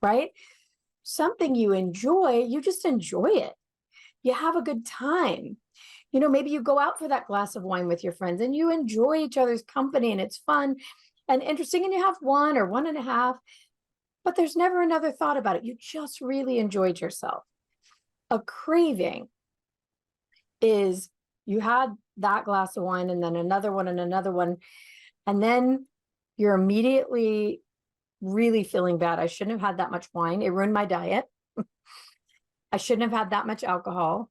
right? Something you enjoy, you just enjoy it. You have a good time. Maybe you go out for that glass of wine with your friends and you enjoy each other's company and it's fun and interesting and you have one or one and a half, but there's never another thought about it. You just really enjoyed yourself. A craving is you had that glass of wine and then another one and another one, and then you're immediately really feeling bad. I shouldn't have had that much wine. It ruined my diet. I shouldn't have had that much alcohol.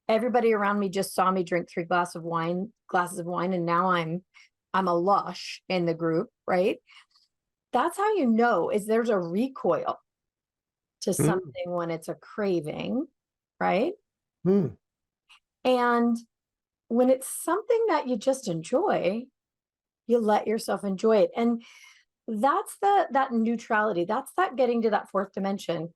Everybody around me just saw me drink 3 glasses of wine, and now I'm a lush in the group, right? That's how you know is there's a recoil to something when it's a craving, right? And when it's something that you just enjoy, you let yourself enjoy it. And that's that neutrality. That's that getting to that fourth dimension.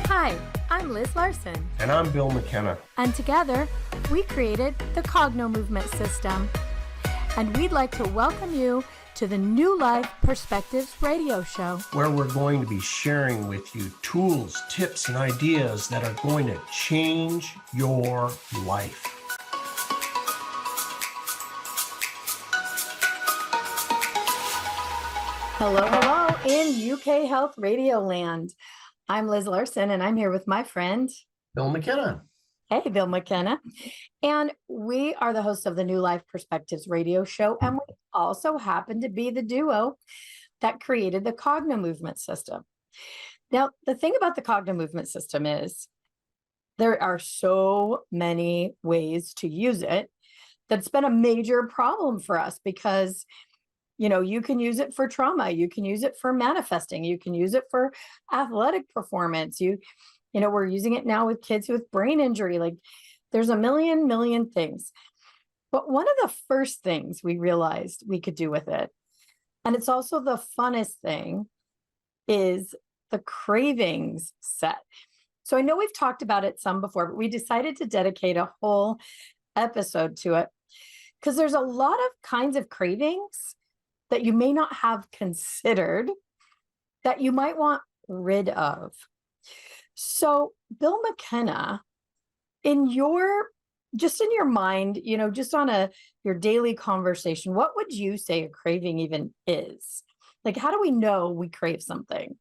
Hi, I'm Liz Larson. And I'm Bill McKenna. And together, we created the Cognomovement system. And we'd like to welcome you to the New Life Perspectives radio show, where we're going to be sharing with you tools, tips, and ideas that are going to change your life. Hello in UK Health Radio Land. I'm Liz Larson, and I'm here with my friend, Bill McKenna. Hey, Bill McKenna. And we are the hosts of the New Life Perspectives radio show, and we also happen to be the duo that created the Cognomovement system. Now, the thing about the Cognomovement system is there are so many ways to use it that's been a major problem for us because you can use it for trauma, you can use it for manifesting, you can use it for athletic performance. We're using it now with kids with brain injury. Like there's a million things. But one of the first things we realized we could do with it, and it's also the funnest thing, is the cravings set. So I know we've talked about it some before, but we decided to dedicate a whole episode to it because there's a lot of kinds of cravings that you may not have considered that you might want rid of. So Bill McKenna, in your mind, just on your daily conversation, what would you say a craving even is? Like, how do we know we crave something?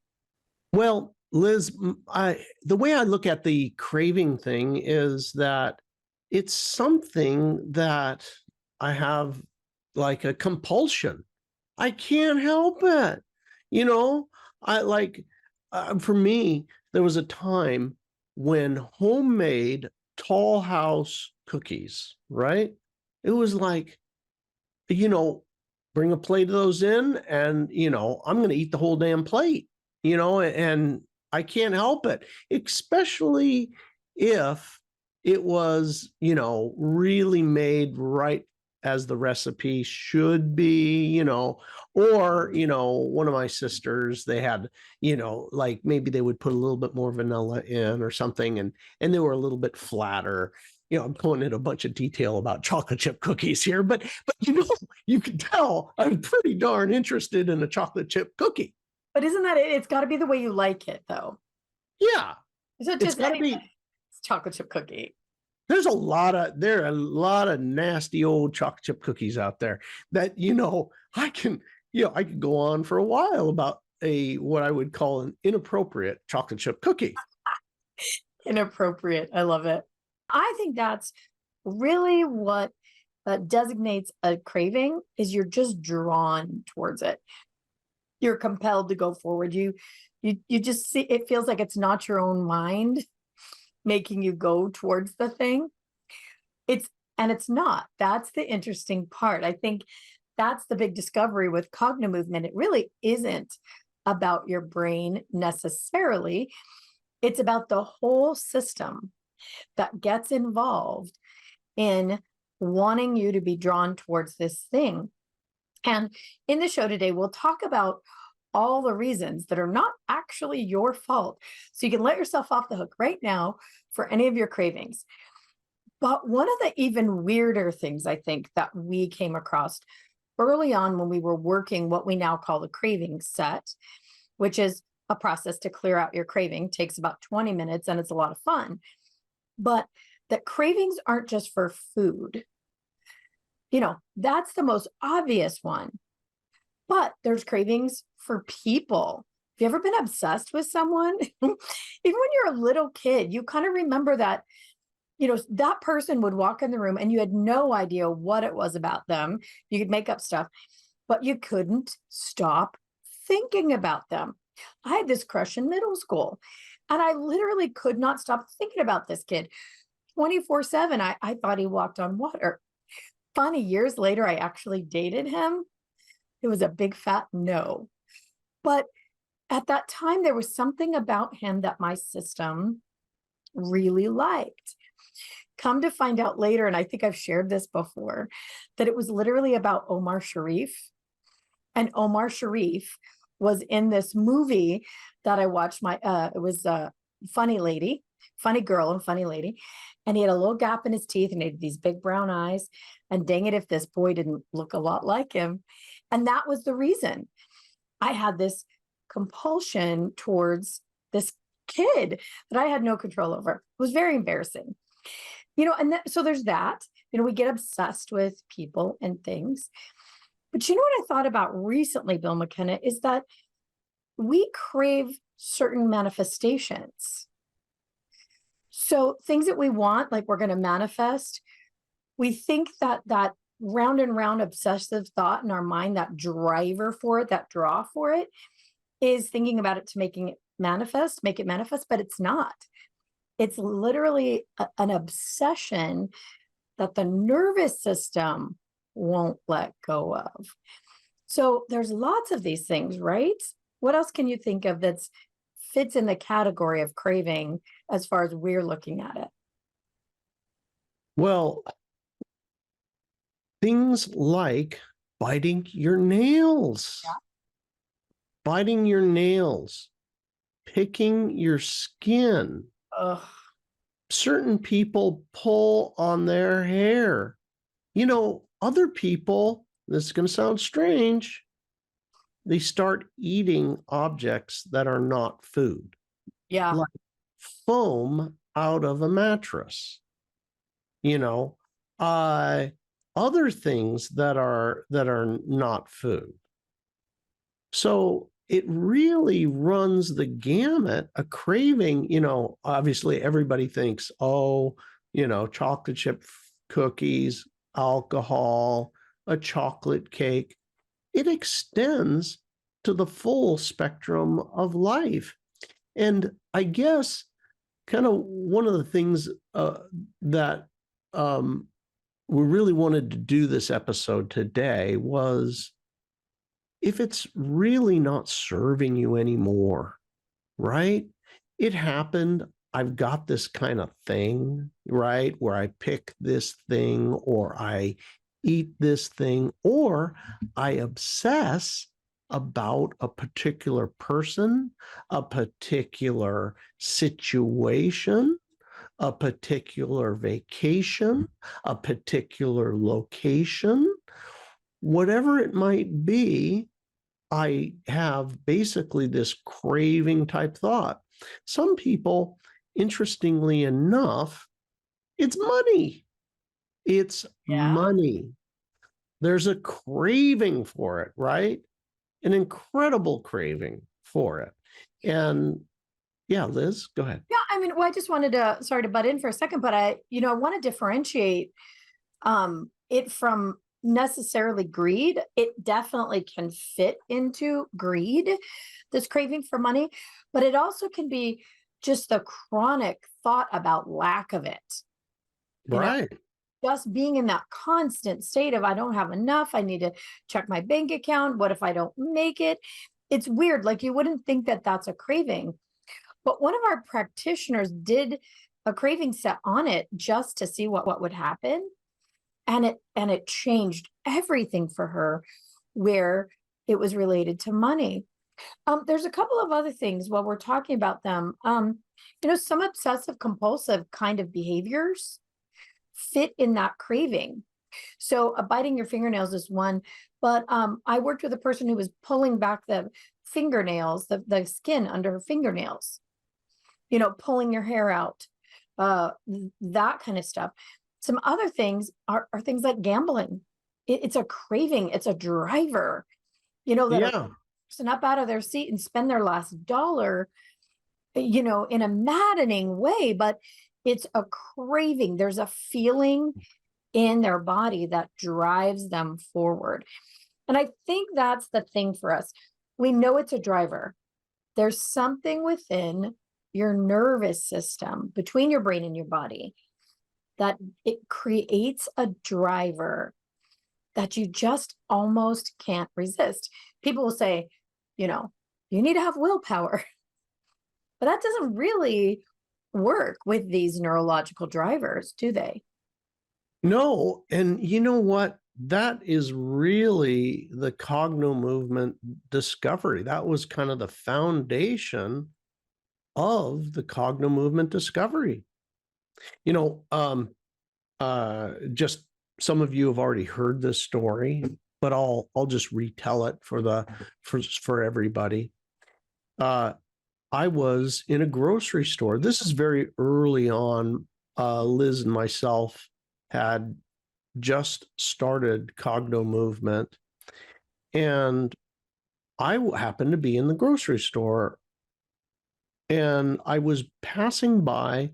Well, Liz, the way I look at the craving thing is that it's something that I have like a compulsion. I can't help it. For me, there was a time when homemade tall house cookies, right? It was like, bring a plate of those in and, I'm going to eat the whole damn plate, and I can't help it, especially if it was, really made right as the recipe should be, or, one of my sisters, they had, like maybe they would put a little bit more vanilla in or something, and they were a little bit flatter. I'm going into a bunch of detail about chocolate chip cookies here, but you can tell I'm pretty darn interested in a chocolate chip cookie. But isn't that it? It's got to be the way you like it, though. Yeah. Is it just it's chocolate chip cookie? There are a lot of nasty old chocolate chip cookies out there that, I can go on for a while about what I would call an inappropriate chocolate chip cookie. Inappropriate. I love it. I think that's really what designates a craving is you're just drawn towards it. You're compelled to go forward. You just see, it feels like it's not your own mind making you go towards the thing. It's not. That's the interesting part. I think that's the big discovery with Cognomovement. It really isn't about your brain necessarily. It's about the whole system that gets involved in wanting you to be drawn towards this thing. And in the show today, we'll talk about all the reasons that are not actually your fault. So you can let yourself off the hook right now for any of your cravings. But one of the even weirder things I think that we came across early on when we were working what we now call the craving set, which is a process to clear out your craving, takes about 20 minutes and it's a lot of fun. But that cravings aren't just for food. That's the most obvious one. But there's cravings for people. Have you ever been obsessed with someone? Even when you're a little kid, you kind of remember that, that person would walk in the room and you had no idea what it was about them. You could make up stuff, but you couldn't stop thinking about them. I had this crush in middle school and I literally could not stop thinking about this kid 24/7. I thought he walked on water. Funny, years later, I actually dated him. It was a big fat no. But at that time, there was something about him that my system really liked. Come to find out later, and I think I've shared this before, that it was literally about Omar Sharif. And Omar Sharif was in this movie that I watched. It was Funny Lady, Funny Girl and Funny Lady. And he had a little gap in his teeth and he had these big brown eyes. And dang it, if this boy didn't look a lot like him. And that was the reason I had this compulsion towards this kid that I had no control over. It was very embarrassing. So there's that. We get obsessed with people and things. But what I thought about recently, Bill McKenna, is that we crave certain manifestations. So things that we want, like we're going to manifest, we think that round and round obsessive thought in our mind, that driver for it, that draw for it, is thinking about it to make it manifest, but it's not. It's literally an obsession that the nervous system won't let go of. So there's lots of these things, right? What else can you think of that fits in the category of craving as far as we're looking at it? Well, things like biting your nails, picking your skin. Ugh. Certain people pull on their hair. Other people, this is going to sound strange, they start eating objects that are not food. Yeah. Like foam out of a mattress. Other things that are not food. So it really runs the gamut. A craving, obviously everybody thinks, chocolate chip cookies, alcohol, a chocolate cake. It extends to the full spectrum of life. And I guess kind of one of the things that we really wanted to do this episode today was, if it's really not serving you anymore, right? It happened. I've got this kind of thing, right? Where I pick this thing or I eat this thing or I obsess about a particular person, a particular situation, a particular vacation, a particular location, whatever it might be. I have basically this craving type thought. Some people, interestingly enough, it's money. It's money. There's a craving for it, right? An incredible craving for it. And yeah, Liz, go ahead. Yeah, I just wanted to, sorry to butt in for a second, but I want to differentiate it from necessarily greed. It definitely can fit into greed, this craving for money, but it also can be just the chronic thought about lack of it. Right. Just being in that constant state of, I don't have enough. I need to check my bank account. What if I don't make it? It's weird. Like, you wouldn't think that that's a craving, but one of our practitioners did a craving set on it just to see what would happen. And it changed everything for her, where it was related to money. There's a couple of other things while we're talking about them. Some obsessive compulsive kind of behaviors. fit in that craving. So biting your fingernails is one, but I worked with a person who was pulling back the fingernails, the skin under her fingernails, pulling your hair out, that kind of stuff. Some other things are things like gambling. It's a craving. It's a driver, that Yeah. person up out of their seat and spend their last dollar, in a maddening way, but it's a craving. There's a feeling in their body that drives them forward. And I think that's the thing for us. We know it's a driver. There's something within your nervous system, between your brain and your body, that it creates a driver that you just almost can't resist. People will say, you need to have willpower, but that doesn't really work with these neurological drivers, do they? No. And you know what? That is really the Cognomovement discovery. That was kind of the foundation of the Cognomovement discovery. Just some of you have already heard this story, but I'll just retell it for everybody. I was in a grocery store. This is very early on. Liz and myself had just started Cognomovement, and I happened to be in the grocery store, and I was passing by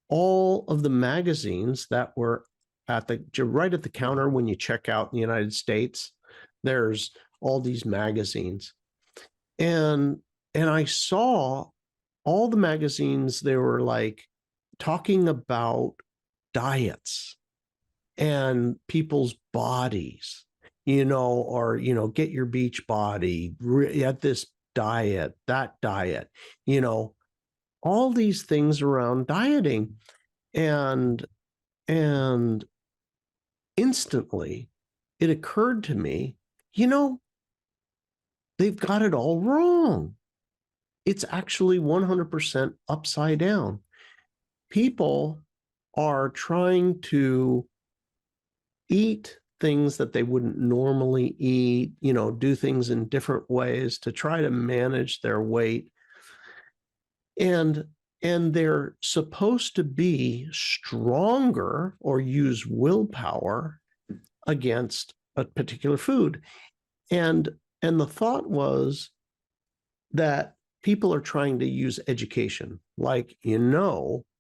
all of the magazines that were right at the counter when you check out in the United States. There's all these magazines, and I saw all the magazines. They were like talking about diets and people's bodies, or get your beach body at this diet, that diet, all these things around dieting. And instantly it occurred to me, they've got it all wrong. It's actually 100% upside down. People are trying to eat things that they wouldn't normally eat, do things in different ways to try to manage their weight. And they're supposed to be stronger or use willpower against a particular food. And the thought was that people are trying to use education, like,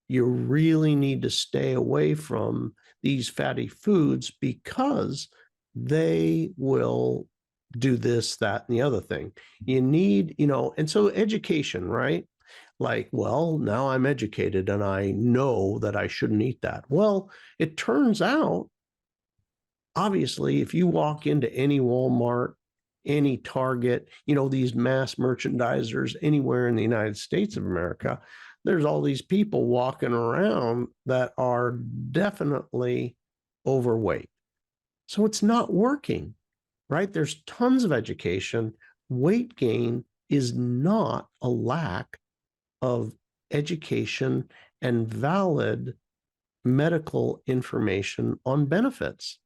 you really need to stay away from these fatty foods because they will do this, that, and the other thing. You need, and so education, right? Like, well, now I'm educated and I know that I shouldn't eat that. Well, it turns out, obviously, if you walk into any Walmart, any Target, these mass merchandisers anywhere in the United States of America, there's all these people walking around that are definitely overweight. So it's not working, right? There's tons of education. Weight gain is not a lack of education and valid medical information on benefits.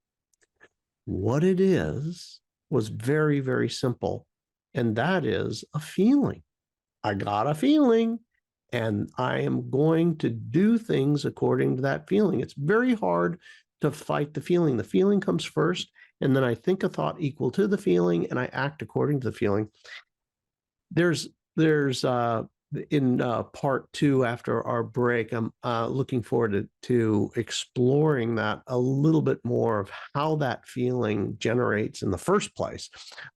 What it is was very, very simple. And that is a feeling. I got a feeling, and I am going to do things according to that feeling. It's very hard to fight the feeling. The feeling comes first, and then I think a thought equal to the feeling, and I act according to the feeling. There's in part 2 after our break, I'm looking forward to exploring that a little bit more of how that feeling generates in the first place.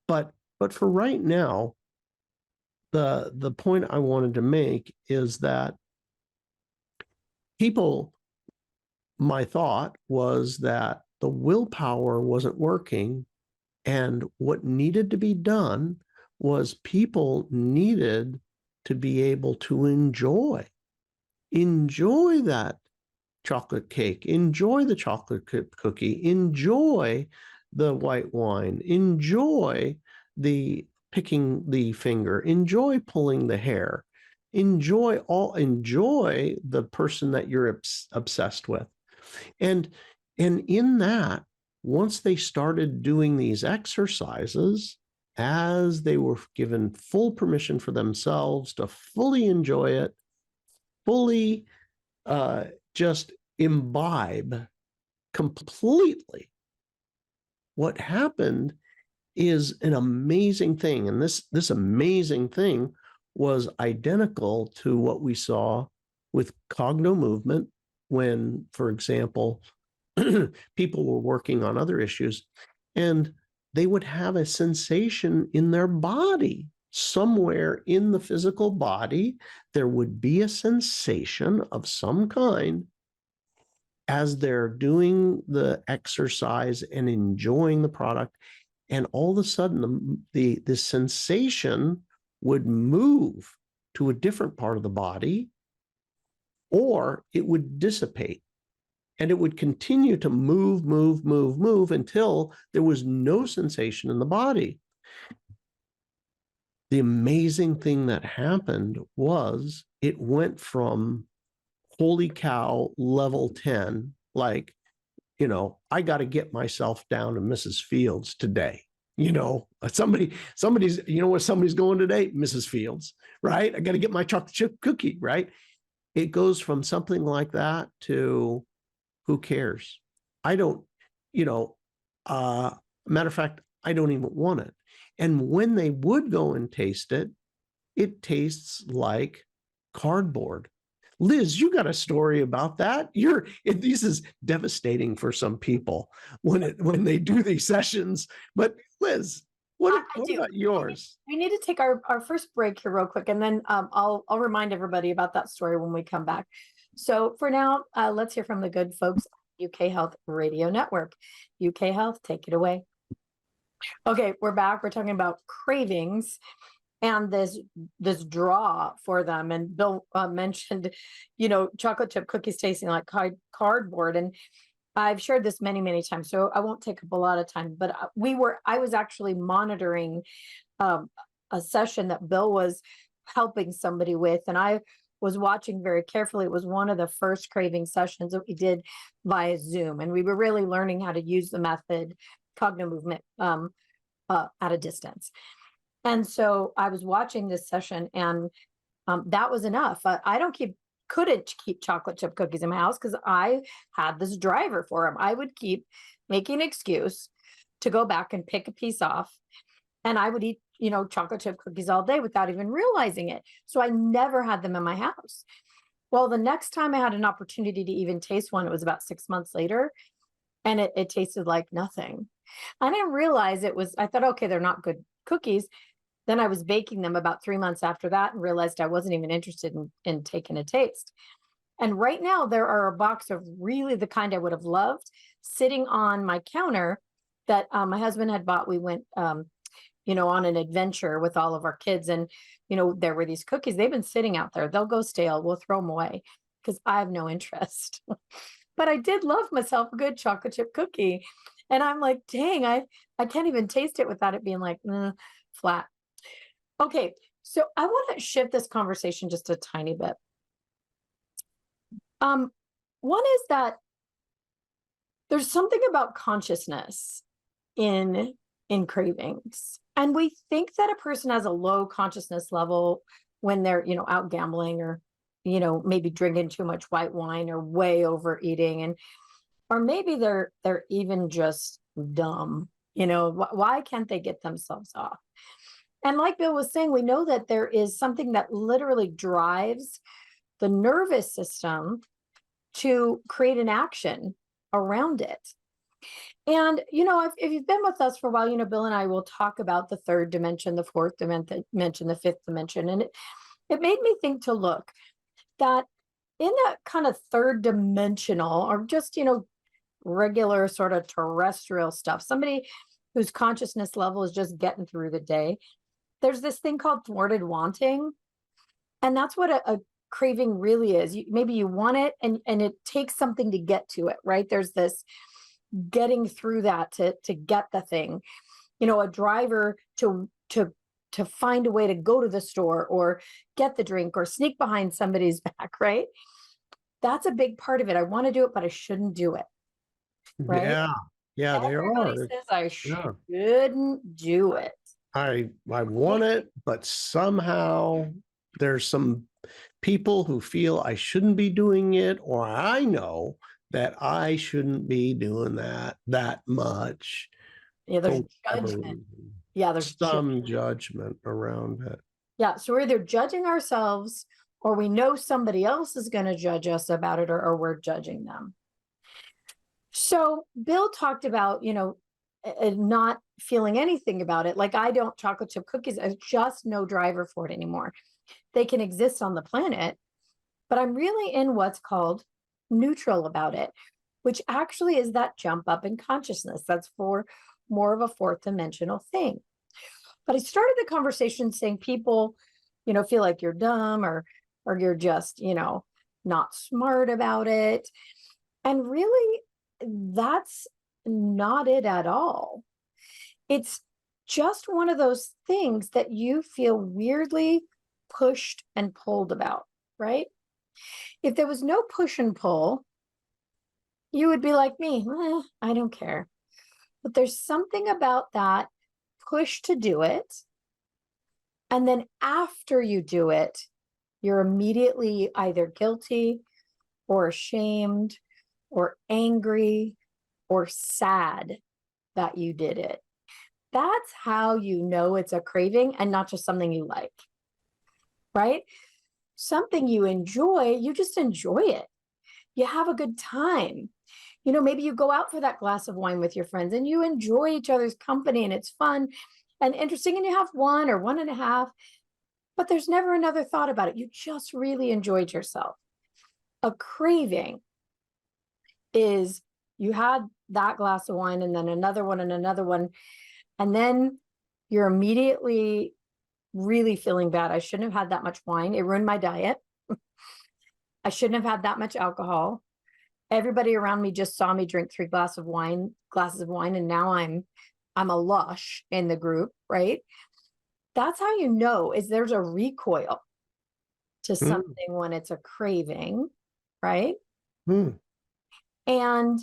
But for right now, the point I wanted to make is that my thought was that the willpower wasn't working, and what needed to be done was people needed to be able to enjoy that chocolate cake, enjoy the chocolate cookie, enjoy the white wine, enjoy the picking the finger, enjoy pulling the hair, enjoy the person that you're obsessed with. And in that, once they started doing these exercises, as they were given full permission for themselves to fully enjoy it, fully just imbibe completely, what happened is an amazing thing. And this amazing thing was identical to what we saw with Cognomovement when, for example, people were working on other issues and they would have a sensation in their body. Somewhere in the physical body, there would be a sensation of some kind as they're doing the exercise and enjoying the product. And all of a sudden, the sensation would move to a different part of the body, or it would dissipate. And it would continue to move until there was no sensation in the body. The amazing thing that happened was it went from holy cow, level 10, like, I got to get myself down to Mrs. Fields today. Somebody's, where somebody's going today? Mrs. Fields, right? I got to get my chocolate chip cookie, right? It goes from something like that to who cares? I don't, matter of fact, I don't even want it. And when they would go and taste it, it tastes like cardboard. Liz, you got a story about that? This is devastating for some people when they do these sessions. But Liz, what about yours? We need to take our first break here real quick, and then I'll remind everybody about that story when we come back. So for now, let's hear from the good folks at UK Health Radio Network. UK Health, take it away. Okay, we're back. We're talking about cravings and this draw for them. And Bill mentioned, chocolate chip cookies tasting like cardboard. And I've shared this many, many times, so I won't take up a lot of time. But I was actually monitoring a session that Bill was helping somebody with, and I was watching very carefully. It was one of the first craving sessions that we did via Zoom, and we were really learning how to use the method Cognomovement at a distance. And so I was watching this session, and that was enough. I couldn't keep chocolate chip cookies in my house because I had this driver for them. I would keep making an excuse to go back and pick a piece off, and I would eat, chocolate chip cookies all day without even realizing it. So I never had them in my house. Well, the next time I had an opportunity to even taste one, it was about 6 months later, and it tasted like nothing. I didn't realize I thought, okay, they're not good cookies. Then I was baking them about 3 months after that and realized I wasn't even interested in taking a taste. And right now there are a box of really the kind I would have loved sitting on my counter that my husband had bought. We went, on an adventure with all of our kids, and, there were these cookies. They've been sitting out there. They'll go stale. We'll throw them away because I have no interest. But I did love myself a good chocolate chip cookie. And I'm like, dang, I can't even taste it without it being like flat. Okay, so I want to shift this conversation just a tiny bit. One is that there's something about consciousness in cravings. And we think that a person has a low consciousness level when they're, out gambling or, maybe drinking too much white wine or way overeating, or maybe they're even just dumb. Why can't they get themselves off? And like Bill was saying, we know that there is something that literally drives the nervous system to create an action around it. And, if you've been with us for a while, Bill and I will talk about the third dimension, the fourth dimension, the fifth dimension. And it made me think to look that in that kind of third dimensional, or just, regular sort of terrestrial stuff, somebody whose consciousness level is just getting through the day, there's this thing called thwarted wanting. And that's what a craving really is. Maybe you want it and it takes something to get to it, right? There's this getting through that to get the thing, a driver to find a way to go to the store or get the drink or sneak behind somebody's back, right? That's a big part of it. I want to do it, but I shouldn't do it. Right? Yeah, they Everybody are. says I Yeah. shouldn't do it. I want it, but somehow there's some people who feel I shouldn't be doing it, or I know that I shouldn't be doing that much Yeah, for there's whatever judgment. reason. Yeah, there's Some judgment around it. yeah. So we're either judging ourselves or we know somebody else is going to judge us about it, or we're judging them. So Bill talked about, not feeling anything about it. Like I don't chocolate chip cookies. There's just no driver for it anymore. They can exist on the planet, but I'm really in what's called neutral about it, which actually is that jump up in consciousness. That's for more of a fourth dimensional thing. But I started the conversation saying people, feel like you're dumb or you're just, not smart about it. And really, that's not it at all. It's just one of those things that you feel weirdly pushed and pulled about, right? If there was no push and pull, you would be like me, I don't care. But there's something about that push to do it. And then after you do it, you're immediately either guilty or ashamed or angry or sad that you did it. That's how you know it's a craving and not just something you like, right? Something you enjoy, you just enjoy it. You have a good time. Maybe you go out for that glass of wine with your friends and you enjoy each other's company and it's fun and interesting and you have one or one and a half, but there's never another thought about it. You just really enjoyed yourself. A craving is you had that glass of wine and then another one and another one, and then you're immediately really feeling bad. I shouldn't have had that much wine. It ruined my diet. I shouldn't have had that much alcohol. Everybody around me just saw me drink 3 glasses of wine, and now I'm a lush in the group, right? That's how you know is there's a recoil to something when it's a craving, right? And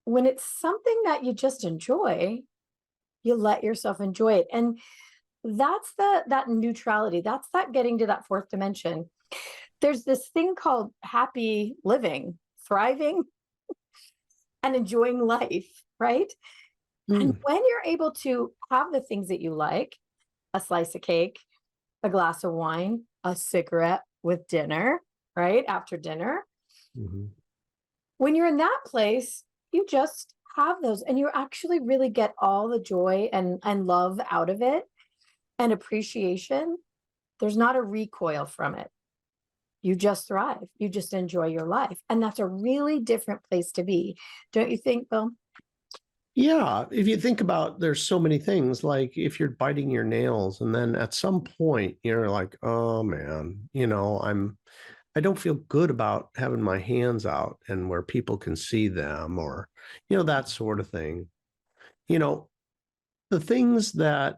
when it's something that you just enjoy, you let yourself enjoy it. And that's that neutrality. That's that getting to that fourth dimension. There's this thing called happy living, thriving, and enjoying life, right? And when you're able to have the things that you like, a slice of cake, a glass of wine, a cigarette with dinner, right? After dinner. When you're in that place, you just have those and you actually really get all the joy and love out of it and appreciation. There's not a recoil from it. You just thrive. You just enjoy your life. And that's a really different place to be. Don't you think, Bill? Yeah. If you think about, there's so many things, like if you're biting your nails and then at some point you're like, oh man, I don't feel good about having my hands out and where people can see them, or, that sort of thing. The things that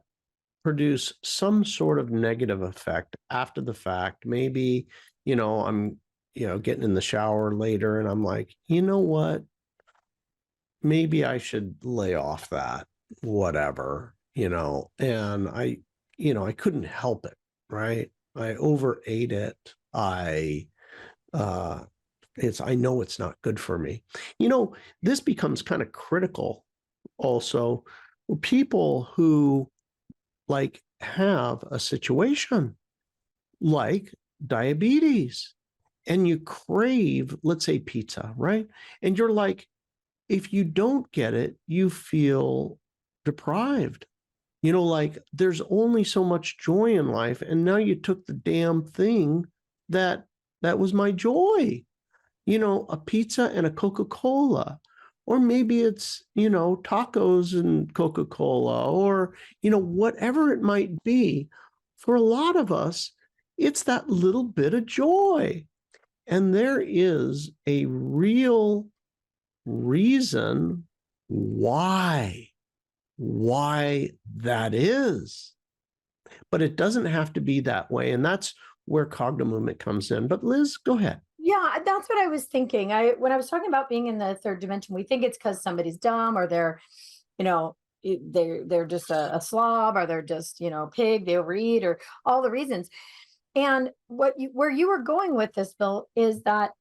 produce some sort of negative effect after the fact, maybe, I'm, getting in the shower later and I'm like, you know what? Maybe I should lay off that, whatever, and I couldn't help it, right? I overate it. I know it's not good for me. This becomes kind of critical also for people who like have a situation like diabetes and you crave, let's say, pizza, right? And you're like, if you don't get it, you feel deprived. Like there's only so much joy in life. And now you took the damn thing that was my joy, a pizza and a Coca-Cola, or maybe it's, tacos and Coca-Cola, or, whatever it might be. For a lot of us, it's that little bit of joy. And there is a real reason why that is. But it doesn't have to be that way. And that's where Cognomovement comes in. But Liz, go ahead. Yeah, that's what I was thinking. When I was talking about being in the third dimension, we think it's because somebody's dumb or they're, you know, they're just a slob, or they're just, pig, they overeat, or all the reasons. And where you were going with this, Bill, is that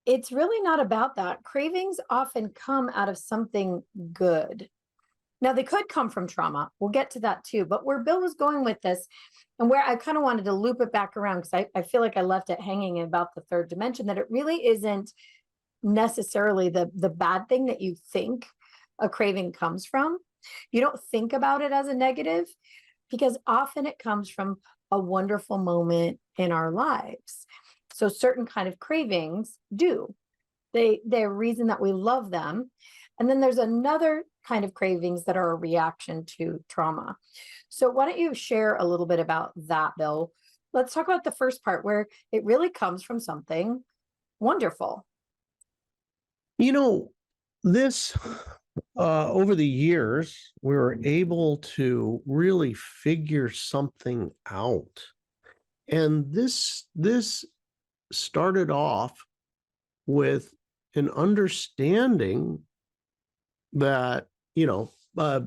it's really not about that. Cravings often come out of something good. Now, they could come from trauma. We'll get to that too. But where Bill was going with this, and where I kind of wanted to loop it back around, because I feel like I left it hanging about the third dimension, that it really isn't necessarily the bad thing that you think a craving comes from. You don't think about it as a negative, because often it comes from a wonderful moment in our lives. So certain kind of cravings do. They're a reason that we love them. And then there's another kind of cravings that are a reaction to trauma. So why don't you share a little bit about that, Bill? Let's talk about the first part, where it really comes from something wonderful. This over the years, we were able to really figure something out. And this started off with an understanding that,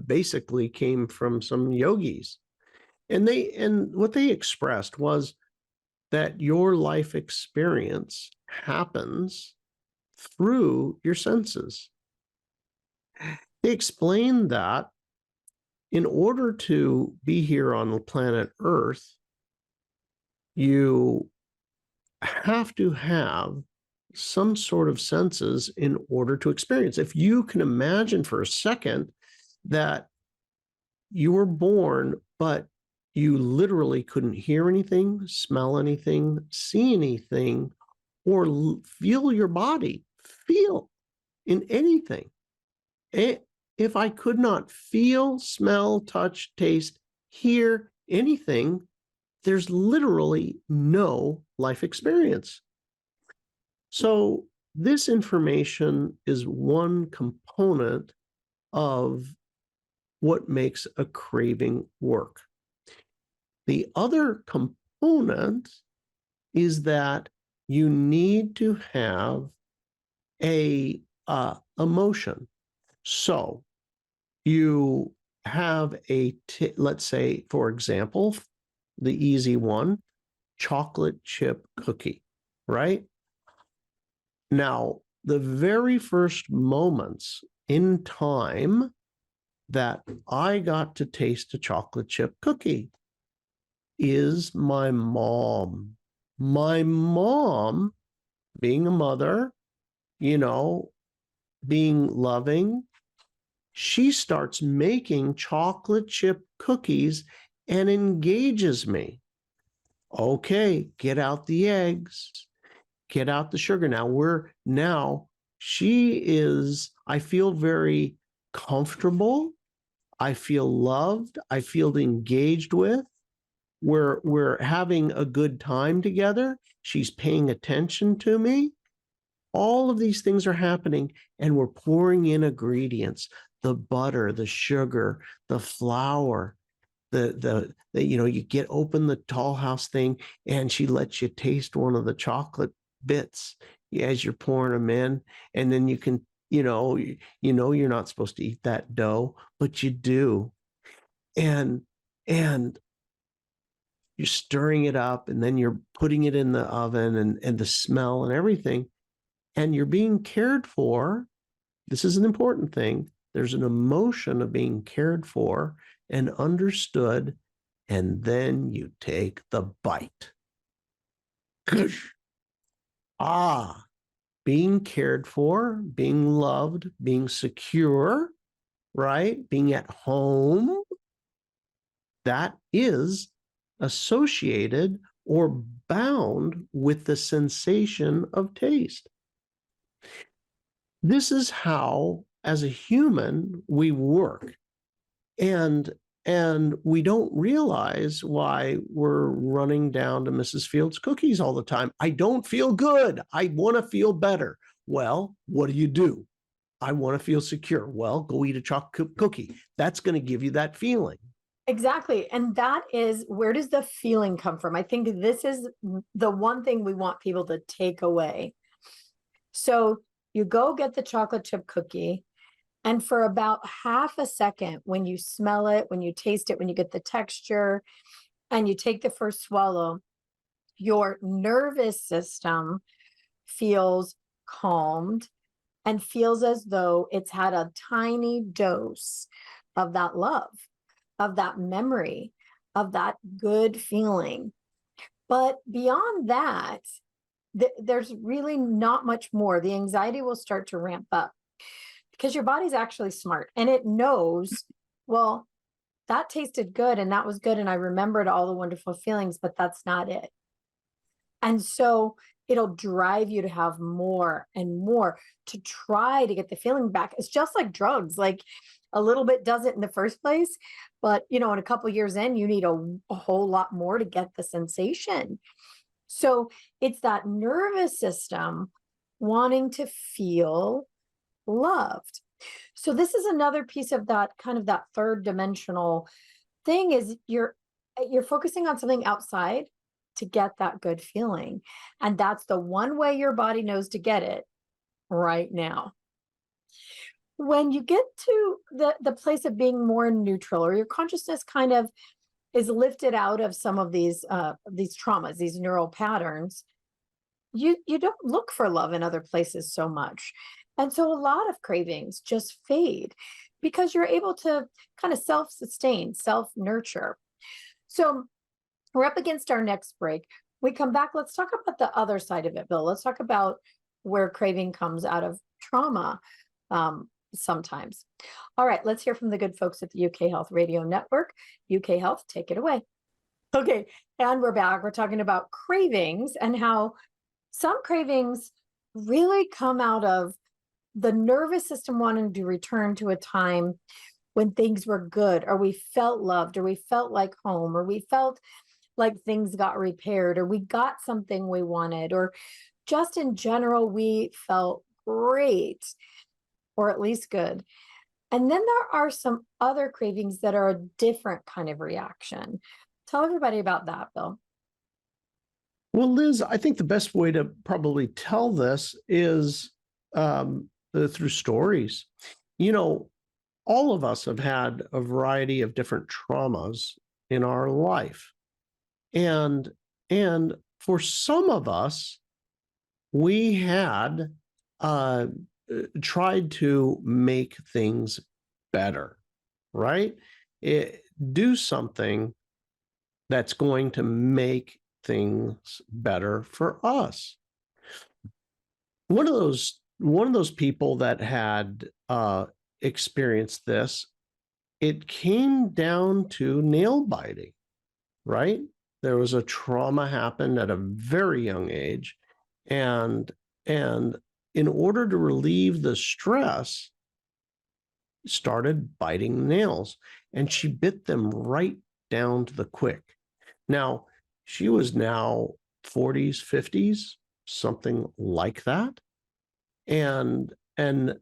basically came from some yogis. And what they expressed was that your life experience happens through your senses. They explained that in order to be here on the planet Earth, you have to have some sort of senses in order to experience. If you can imagine for a second that you were born, but you literally couldn't hear anything, smell anything, see anything, or feel your body, feel in anything. If I could not feel, smell, touch, taste, hear anything, there's literally no life experience. So this information is one component of what makes a craving work. The other component is that you need to have a emotion. So you have let's say, for example, the easy one, chocolate chip cookie, right? Now, the very first moments in time that I got to taste a chocolate chip cookie is my mom. My mom, being a mother, being loving, she starts making chocolate chip cookies and engages me. Okay, get out the eggs, get out the sugar. I feel very comfortable. I feel loved. I feel engaged with. We're having a good time together. She's paying attention to me. All of these things are happening, and we're pouring in ingredients, the butter, the sugar, the flour, you get open the Tall House thing, and she lets you taste one of the chocolate bits as you're pouring them in. And then you can, you're not supposed to eat that dough, but you do. And you're stirring it up, and then you're putting it in the oven, and the smell and everything, and you're being cared for. This is an important thing. There's an emotion of being cared for and understood, and then you take the bite. Being cared for, being loved, being secure, right? Being at home, that is associated or bound with the sensation of taste. This is how, as a human, we work. And we don't realize why we're running down to Mrs. Fields' cookies all the time. I don't feel good. I want to feel better. Well, what do? I want to feel secure. Well, go eat a chocolate cookie. That's going to give you that feeling. Exactly. And that is, where does the feeling come from? I think this is the one thing we want people to take away. So you go get the chocolate chip cookie, and for about half a second, when you smell it, when you taste it, when you get the texture, and you take the first swallow, your nervous system feels calmed and feels as though it's had a tiny dose of that love, of that memory, of that good feeling. But beyond that, there's really not much more. The anxiety will start to ramp up because your body's actually smart and it knows, well, that tasted good and that was good. And I remembered all the wonderful feelings, but that's not it. And so it'll drive you to have more and more to try to get the feeling back. It's just like drugs, like a little bit does it in the first place, but in a couple of years in, you need a whole lot more to get the sensation. So it's that nervous system wanting to feel loved. So this is another piece of that kind of that third dimensional thing is you're focusing on something outside to get that good feeling. And that's the one way your body knows to get it right now. When you get to the place of being more neutral, or your consciousness kind of is lifted out of some of these traumas, these neural patterns, you don't look for love in other places so much. And so a lot of cravings just fade because you're able to kind of self-sustain, self-nurture. So we're up against our next break. We come back, let's talk about the other side of it, Bill. Let's talk about where craving comes out of trauma sometimes. All right, let's hear from the good folks at the UK Health Radio Network. UK Health, take it away. Okay, and we're back. We're talking about cravings and how some cravings really come out of the nervous system wanting to return to a time when things were good, or we felt loved, or we felt like home, or we felt like things got repaired, or we got something we wanted, or just in general, we felt great, or at least good. And then there are some other cravings that are a different kind of reaction. Tell everybody about that, Bill. Well, Liz, I think the best way to probably tell this is through stories. All of us have had a variety of different traumas in our life. And for some of us, we had tried to make things better, right? Do something that's going to make things better for us. One of those people that had experienced this, it came down to nail biting, right? There was a trauma happened at a very young age, and in order to relieve the stress, started biting nails, and she bit them right down to the quick. Now, she was now 40s, 50s, something like that, and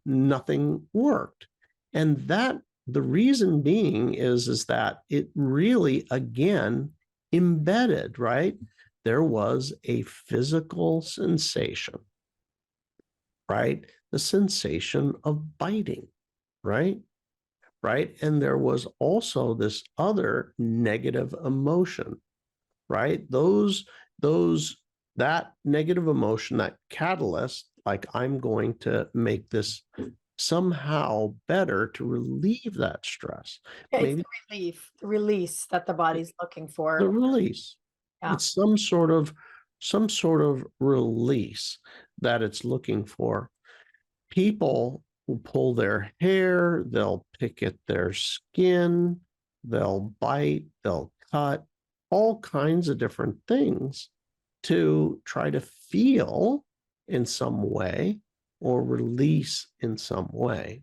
nothing worked. And that the reason being is that it really, again, embedded, right? There was a physical sensation, right? The sensation of biting, right? Right. And there was also this other negative emotion, right? That negative emotion, that catalyst, like I'm going to make this somehow better to relieve that stress. Yeah, Maybe it's the release that the body's looking for. the release. Yeah. It's some sort of release that it's looking for. People will pull their hair, they'll pick at their skin, they'll bite, they'll cut, all kinds of different things to try to feel in some way or release in some way.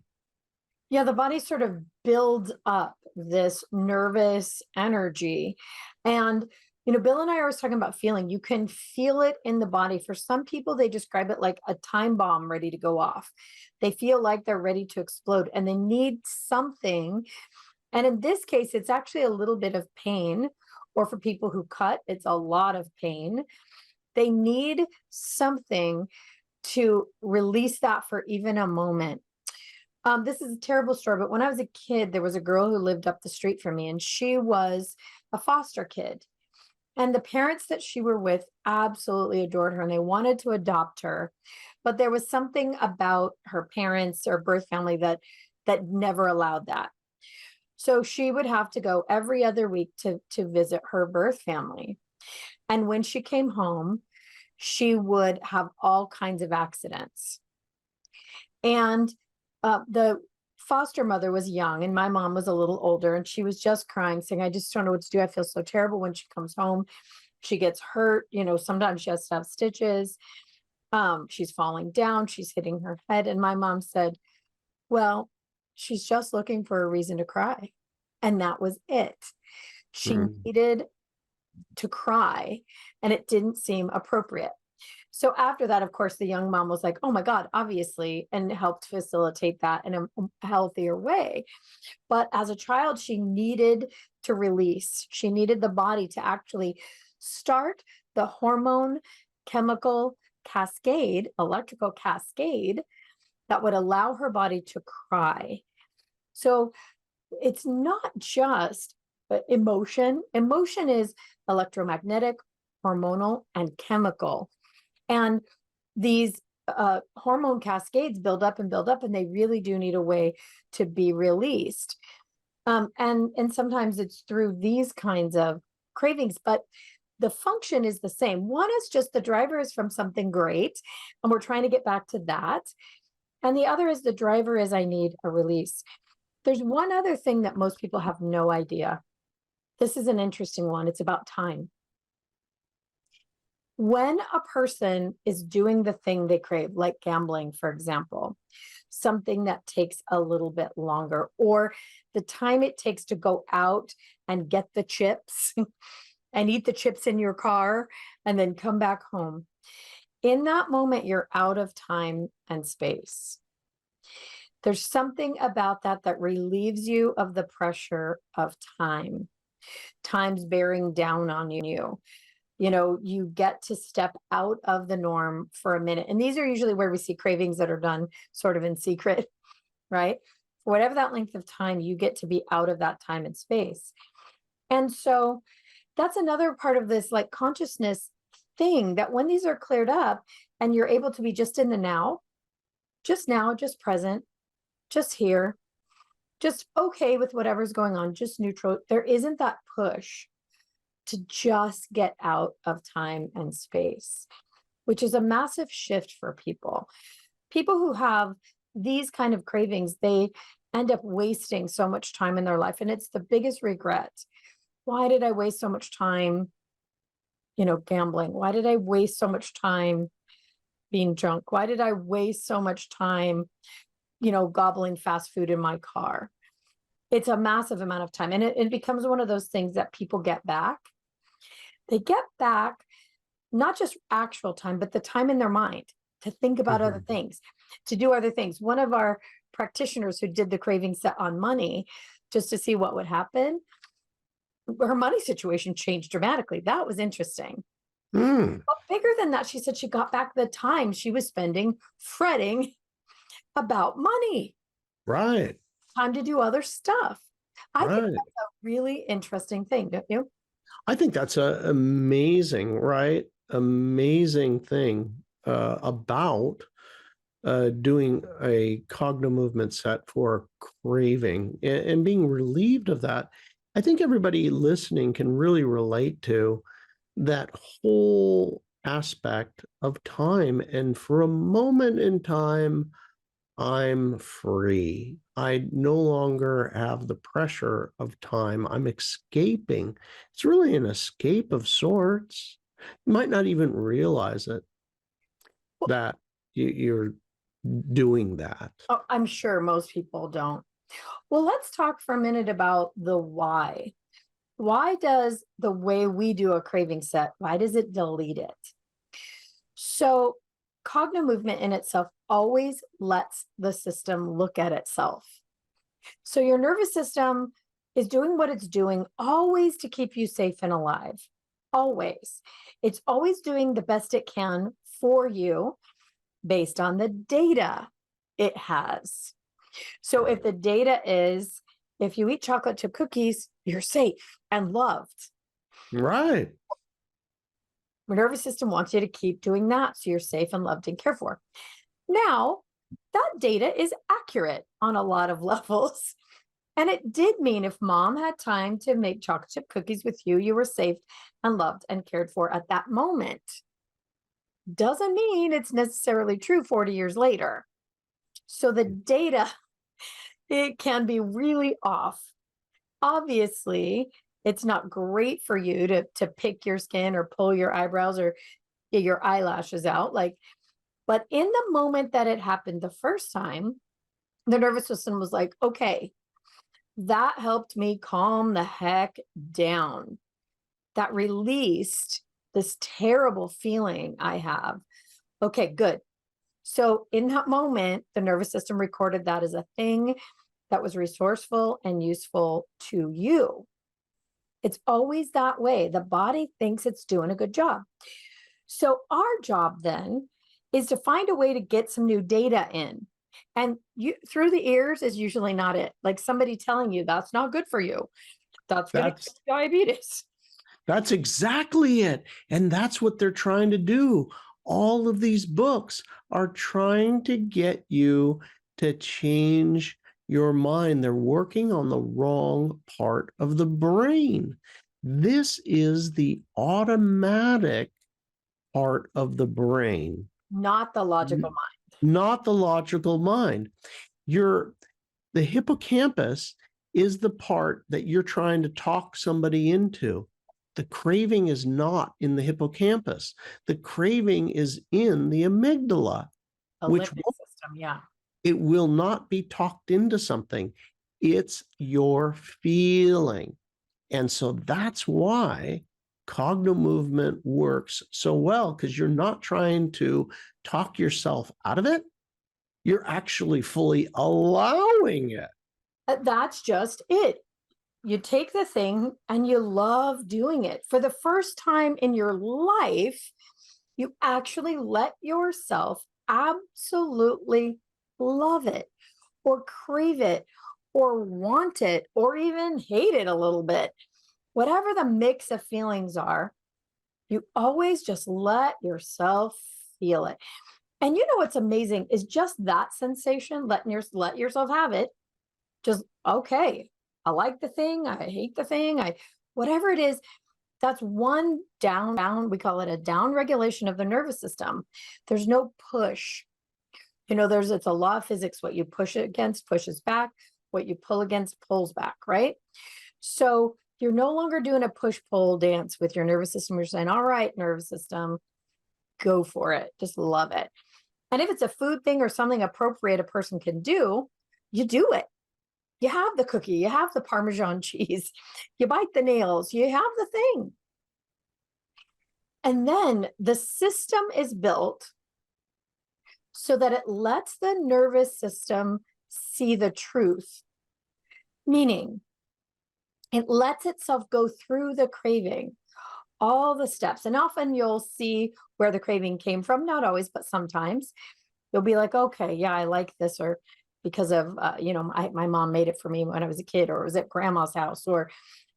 Yeah, the body sort of builds up this nervous energy. And, Bill and I are always talking about feeling. You can feel it in the body. For some people, they describe it like a time bomb ready to go off. They feel like they're ready to explode and they need something And in this case, it's actually a little bit of pain, or for people who cut, it's a lot of pain. They need something to release that for even a moment. This is a terrible story, but when I was a kid, there was a girl who lived up the street from me, and she was a foster kid. And the parents that she were with absolutely adored her and they wanted to adopt her. But there was something about her parents or birth family that never allowed that. So she would have to go every other week to visit her birth family. And when she came home, she would have all kinds of accidents. And the foster mother was young and my mom was a little older, and she was just crying, saying, I just don't know what to do. I feel so terrible when she comes home. She gets hurt. Sometimes she has to have stitches. She's falling down. She's hitting her head. And my mom said, well, she's just looking for a reason to cry. And that was it. She needed to cry, and it didn't seem appropriate. So after that, of course, the young mom was like, oh my God, obviously, and helped facilitate that in a healthier way. But as a child, she needed to release. She needed the body to actually start the hormone, chemical cascade, electrical cascade that would allow her body to cry. So it's not just emotion. Emotion is electromagnetic, hormonal, and chemical. And these hormone cascades build up, and they really do need a way to be released. And sometimes it's through these kinds of cravings, but the function is the same. One is just the driver is from something great, and we're trying to get back to that. And the other is the driver is I need a release. There's one other thing that most people have no idea. This is an interesting one. It's about time. When a person is doing the thing they crave, like gambling, for example, something that takes a little bit longer, or the time it takes to go out and get the chips and eat the chips in your car and then come back home. In that moment, you're out of time and space. There's something about that relieves you of the pressure of time. Time's bearing down on you. You get to step out of the norm for a minute. And these are usually where we see cravings that are done sort of in secret, right? For whatever that length of time, you get to be out of that time and space. And so that's another part of this like consciousness thing, that when these are cleared up and you're able to be just in the now, just present, just here, just okay with whatever's going on, just neutral. There isn't that push to just get out of time and space, which is a massive shift for people. People who have these kind of cravings, they end up wasting so much time in their life. And it's the biggest regret. Why did I waste so much time, gambling? Why did I waste so much time being drunk? Why did I waste so much time, gobbling fast food in my car? It's a massive amount of time. And it becomes one of those things that people get back. They get back not just actual time, but the time in their mind to think about other things, to do other things. One of our practitioners who did the craving set on money, just to see what would happen, her money situation changed dramatically. That was interesting. But bigger than that, she said she got back the time she was spending fretting about money. Right. Time to do other stuff. I think Right. that's a really interesting thing, don't you? I think that's an amazing, right? Amazing thing about doing a Cognomovement set for craving and being relieved of that. I think everybody listening can really relate to that whole aspect of time. And for a moment in time, I'm free. I no longer have the pressure of time. I'm escaping. It's really an escape of sorts. You might not even realize it, that you're doing that. Oh, I'm sure most people don't. Well, let's talk for a minute about the why. Why does the way we do a craving set, why does it delete it? So Cognomovement in itself always lets the system look at itself. So your nervous system is doing what it's doing always to keep you safe and alive. Always. It's always doing the best it can for you based on the data it has. So if the data is, if you eat chocolate chip cookies, you're safe and loved. Right. Your nervous system wants you to keep doing that so you're safe and loved and cared for. Now, that data is accurate on a lot of levels. And it did mean if mom had time to make chocolate chip cookies with you, you were safe and loved and cared for at that moment. Doesn't mean it's necessarily true 40 years later. So the data, it can be really off. Obviously, it's not great for you to pick your skin or pull your eyebrows or get your eyelashes out. But in the moment that it happened the first time, the nervous system was like, okay, that helped me calm the heck down. That released this terrible feeling I have. Okay, good. So in that moment, the nervous system recorded that as a thing that was resourceful and useful to you. It's always that way. The body thinks it's doing a good job. So our job then is to find a way to get some new data in. And you through the ears is usually not it. Like somebody telling you that's not good for you. That's going to That's give you diabetes. That's exactly it. And that's what they're trying to do. All of these books are trying to get you to change your mind. They're working on the wrong part of the brain. This is the automatic part of the brain, Not the logical mind. not the logical mind. The hippocampus is the part that you're trying to talk somebody into. The craving is not in the hippocampus. The craving is in the amygdala, The which limbic system, yeah. it will not be talked into something. It's your feeling. And so that's why Cognomovement works so well, because you're not trying to talk yourself out of it. You're actually fully allowing it. That's just it. You take the thing and you love doing it. For the first time in your life, you actually let yourself absolutely love it or crave it or want it or even hate it a little bit. Whatever the mix of feelings are, you always just let yourself feel it. And you know what's amazing is just that sensation, let yourself have it. Just, okay, I like the thing, I hate the thing, whatever it is, that's one down, we call it a down regulation of the nervous system. There's no push. It's a law of physics. What you push against pushes back. What you pull against pulls back, right? So you're no longer doing a push-pull dance with your nervous system. You're saying, all right, nervous system, go for it. Just love it. And if it's a food thing or something appropriate a person can do, you do it. You have the cookie, you have the Parmesan cheese, you bite the nails, you have the thing. And then the system is built so that it lets the nervous system see the truth, meaning it lets itself go through the craving, all the steps. And often you'll see where the craving came from, not always, but sometimes you'll be like, okay, yeah, I like this, or because of, my mom made it for me when I was a kid, or it was at grandma's house, or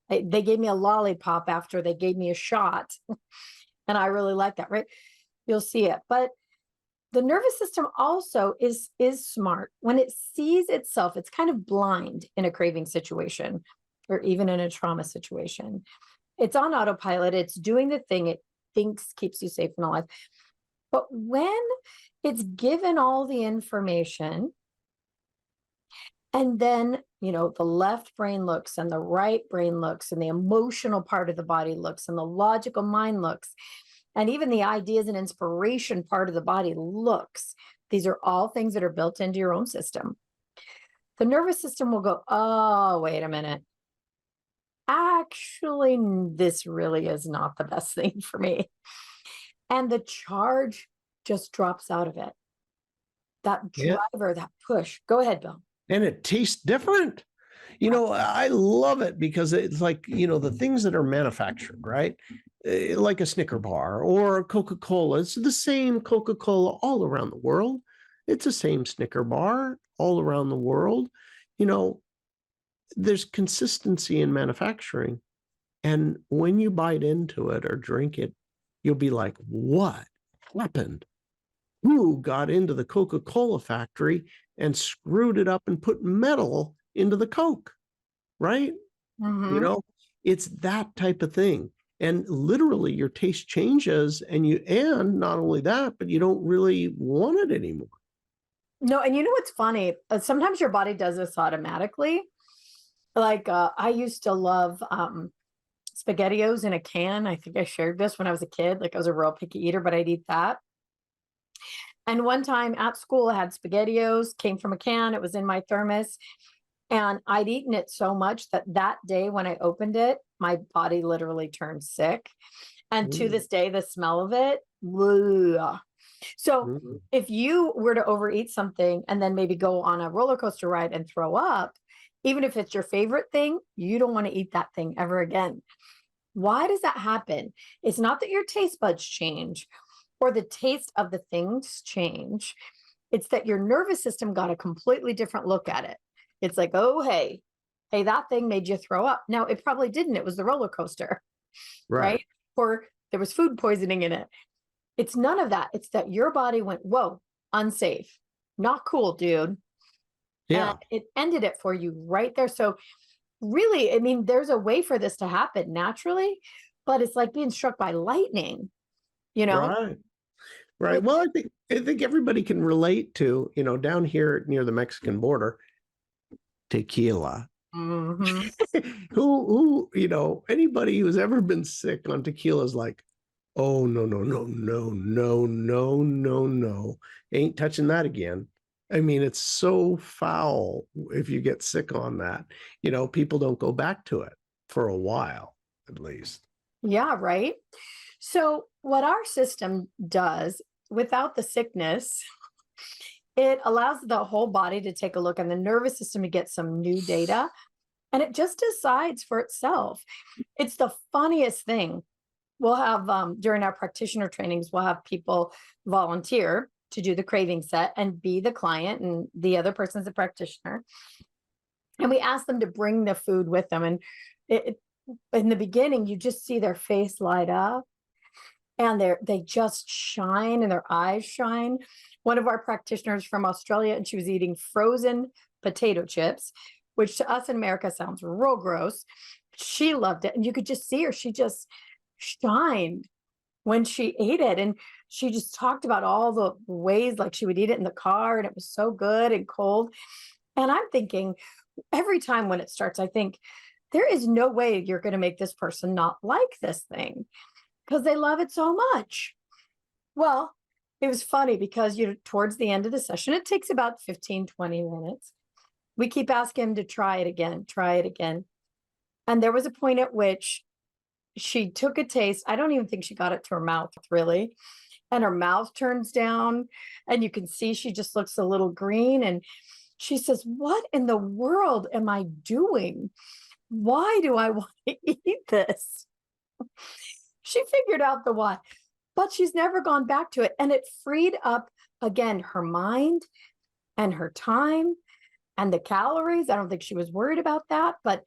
they gave me a lollipop after they gave me a shot. And I really like that, right? You'll see it. But the nervous system also is smart. When it sees itself, it's kind of blind in a craving situation, or even in a trauma situation. It's on autopilot. It's doing the thing it thinks keeps you safe and alive. But when it's given all the information, and then, the left brain looks and the right brain looks and the emotional part of the body looks and the logical mind looks, and even the ideas and inspiration part of the body looks. These are all things that are built into your own system. The nervous system will go, oh, wait a minute. Actually, this really is not the best thing for me. And the charge just drops out of it. That driver, that push. Go ahead, Bill. And it tastes different. I love it because it's like, the things that are manufactured, right? Like a Snicker bar or a Coca-Cola. It's the same Coca-Cola all around the world. It's the same Snicker bar all around the world. You know, there's consistency in manufacturing. And when you bite into it or drink it, you'll be like, what happened? Who got into the Coca-Cola factory and screwed it up and put metal into the Coke, right? Mhm. It's that type of thing. And literally your taste changes and not only that, but you don't really want it anymore. No, and you know what's funny? Sometimes your body does this automatically. Like, I used to love SpaghettiOs in a can. I think I shared this when I was a kid. Like, I was a real picky eater, but I'd eat that. And one time at school, I had SpaghettiOs, came from a can. It was in my thermos. And I'd eaten it so much that that day when I opened it, my body literally turned sick. And to Mm, this day, the smell of it, ugh. So mm. if you were to overeat something and then maybe go on a roller coaster ride and throw up, even if it's your favorite thing, you don't want to eat that thing ever again. Why does that happen? It's not that your taste buds change or the taste of the things change. It's that your nervous system got a completely different look at it. It's like, oh, hey, that thing made you throw up. No, it probably didn't. It was the roller coaster, Right. right? Or there was food poisoning in it. It's none of that. It's that your body went, whoa, unsafe, not cool, dude. And Yeah. it ended it for you right there. So, really, I mean, there's a way for this to happen naturally, but it's like being struck by lightning, you know? Right. Right. With, Well, I think everybody can relate to, down here near the Mexican border, tequila. Mhm. Anybody who's ever been sick on tequila is like, oh, no, no, no, no, no, no, no, no. Ain't touching that again. I mean, it's so foul if you get sick on that. People don't go back to it for a while, at least. Yeah, right. So, what our system does without the sickness, it allows the whole body to take a look and the nervous system to get some new data and it just decides for itself. It's the funniest thing. We'll have during our practitioner trainings, we'll have people volunteer to do the craving set and be the client, and the other person's a practitioner. And we ask them to bring the food with them. And in the beginning, you just see their face light up and they just shine and their eyes shine. One of our practitioners from Australia, and she was eating frozen potato chips, which to us in America sounds real gross. She loved it. And you could just see her. She just shined when she ate it. And she just talked about all the ways like she would eat it in the car and it was so good and cold. And I'm thinking every time when it starts, I think there is no way you're going to make this person not like this thing because they love it so much. Well, it was funny because towards the end of the session, it takes about 15, 20 minutes. We keep asking him to try it again, try it again. And there was a point at which she took a taste. I don't even think she got it to her mouth, really. And her mouth turns down, and you can see she just looks a little green. And she says, what in the world am I doing? Why do I want to eat this? She figured out the why, but she's never gone back to it. And it freed up, again, her mind and her time and the calories. I don't think she was worried about that, but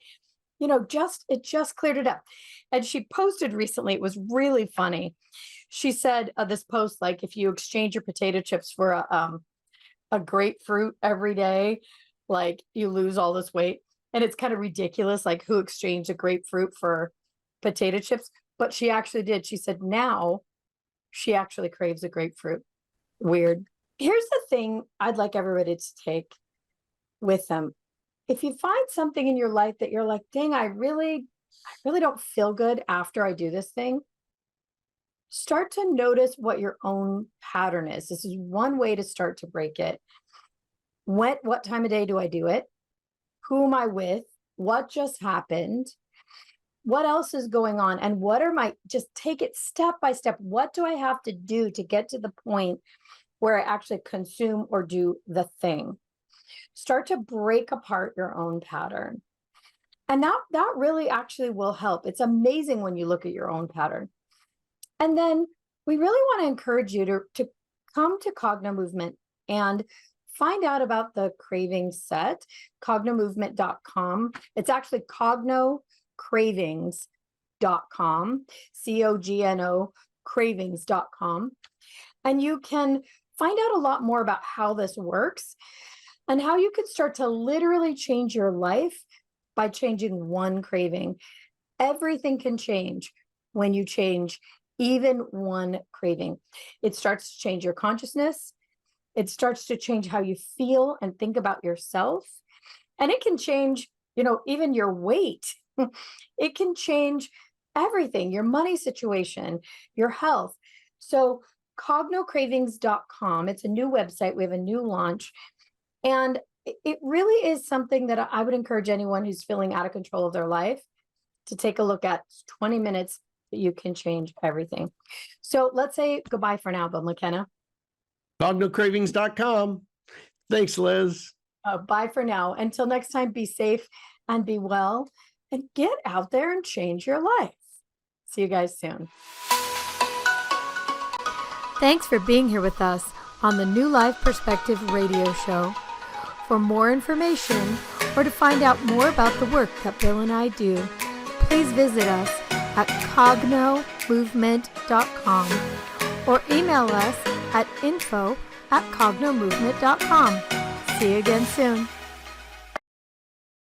it just cleared it up. And she posted recently, it was really funny. She said this post, like, if you exchange your potato chips for a grapefruit every day, like you lose all this weight. And it's kind of ridiculous, like who exchanged a grapefruit for potato chips? But she actually did. She said now she actually craves a grapefruit. Weird. Here's the thing I'd like everybody to take with them. If you find something in your life that you're like, dang, I really don't feel good after I do this thing, start to notice what your own pattern is. This is one way to start to break it. What time of day do I do it? Who am I with? What just happened? What else is going on? And just take it step by step. What do I have to do to get to the point where I actually consume or do the thing? Start to break apart your own pattern. And that really actually will help. It's amazing when you look at your own pattern. And then we really want to encourage you to come to Cogno Movement and find out about the craving set, cognomovement.com. It's actually cravings.com, COGNO cravings.com. And you can find out a lot more about how this works and how you can start to literally change your life by changing one craving. Everything can change when you change even one craving. It starts to change your consciousness. It starts to change how you feel and think about yourself. And it can change, even your weight. It can change everything, your money situation, your health. So cognocravings.com, it's a new website. We have a new launch. And it really is something that I would encourage anyone who's feeling out of control of their life to take a look at. It's 20 minutes that you can change everything. So let's say goodbye for now, Bill McKenna. Cognocravings.com. Thanks, Liz. Bye for now. Until next time, be safe and be well and get out there and change your life. See you guys soon. Thanks for being here with us on the New Life Perspective radio show. For more information or to find out more about the work that Bill and I do, please visit us at cognomovement.com or email us at info@cognomovement.com. See you again soon.